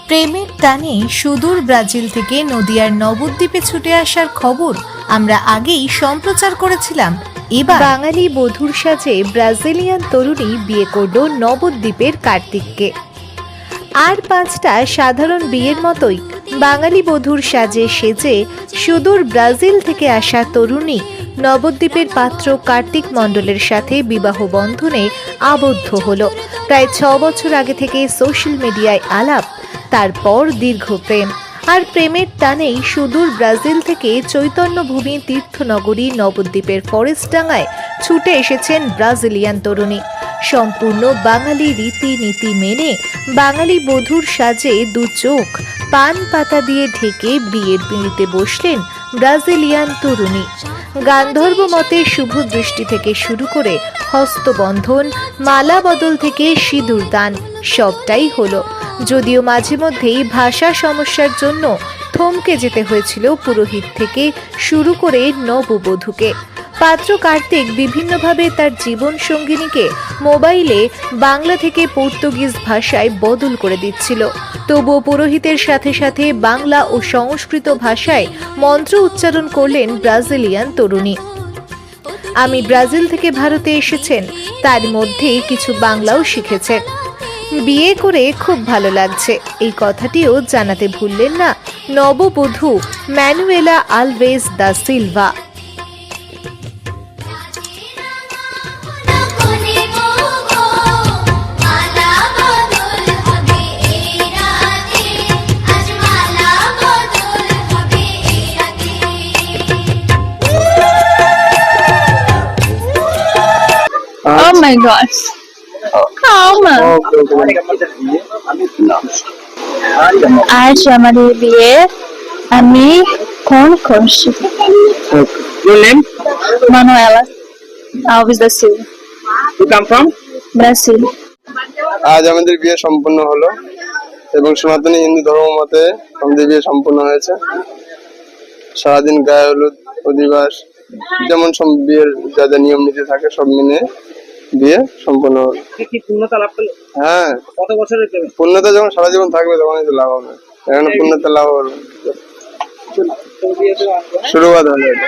প্রেমের টানে সুদূর ব্রাজিল থেকে নদিয়ার নবদ্বীপে ছুটে আসার খবর আমরা আগেই সম্প্রচার করেছিলাম। এবার বাঙালি বধূর সাজে ব্রাজিলিয়ান তরুণী বিয়ে করল নবদ্বীপের কার্তিককে। আর 5টা সাধারণ বিয়ের মতোই বাঙালি বধূর সাজে সেজে সুদূর ব্রাজিল থেকে আসা তরুণী নবদ্বীপের পাত্র কার্তিক মণ্ডলের সাথে বিবাহ বন্ধনে আবদ্ধ হলো। প্রায় 6 বছর আগে থেকে সোশ্যাল মিডিয়ায় আলাপ, তারপর দীর্ঘ প্রেম। আর প্রেমের টানেই সুদূর ব্রাজিল থেকে চৈতন্যভূমি তীর্থনগরী নবদ্বীপের ফরেস্টডাঙ্গায় ছুটে এসেছেন ব্রাজিলিয়ান তরুণী। সম্পূর্ণ বাঙালি রীতিনীতি মেনে বাঙালি বধূর সাজে 2 চোখ পান পাতা দিয়ে ঢেকে বিয়ের পিঁড়িতে বসলেন ব্রাজিলিয়ান তরুণী। গান্ধর্ব মতে শুভ দৃষ্টি থেকে শুরু করে হস্তবন্ধন, মালা বদল থেকে সিঁদুর দান সবটাই হলো। যদিও মাঝে মধ্যেই ভাষা সমস্যার জন্য থমকে যেতে হয়েছিল পুরোহিত থেকে শুরু করে নববধূকে। পাত্র কার্তিক বিভিন্নভাবে তার জীবন সঙ্গিনীকে মোবাইলে বাংলা থেকে পর্তুগিজ ভাষায় বদল করে দিচ্ছিল। তবুও পুরোহিতের সাথে সাথে বাংলা ও সংস্কৃত ভাষায় মন্ত্র উচ্চারণ করলেন ব্রাজিলিয়ান তরুণী। আমি ব্রাজিল থেকে ভারতে এসেছেন, তার মধ্যে কিছু বাংলাও শিখেছেন। বিয়ে করে খুব ভালো লাগছে, এই কথাটিও জানাতে ভুললেন না নববধূ Manuela Alves da Silva. Oh my gosh. Calma. আজ আমাদের বিয়ে, আমি কোন খুশি। Your name? Manuela Alves da Silva. You come from? Brazil. আজ আমাদের বিয়ে সম্পন্ন হলো এবং সনাতনী হিন্দু ধর্ম মতে আমাদের বিয়ে সম্পন্ন হয়েছে। সারাদিন গায়ে হলুদ অধিবাস যেমন সব বিয়ের যা যা নিয়ম নীতি থাকে সব মেনে বিয়ে সম্পন্ন হলো। কি পূর্ণতা লাভ করলো? হ্যাঁ, কত বছরের প্রেম? পূর্ণতা যখন সারা জীবন থাকবে তখনই তো লাভ হবে। এখন পূর্ণতা লাভ হবে, শুরুবাদ হলো এটা।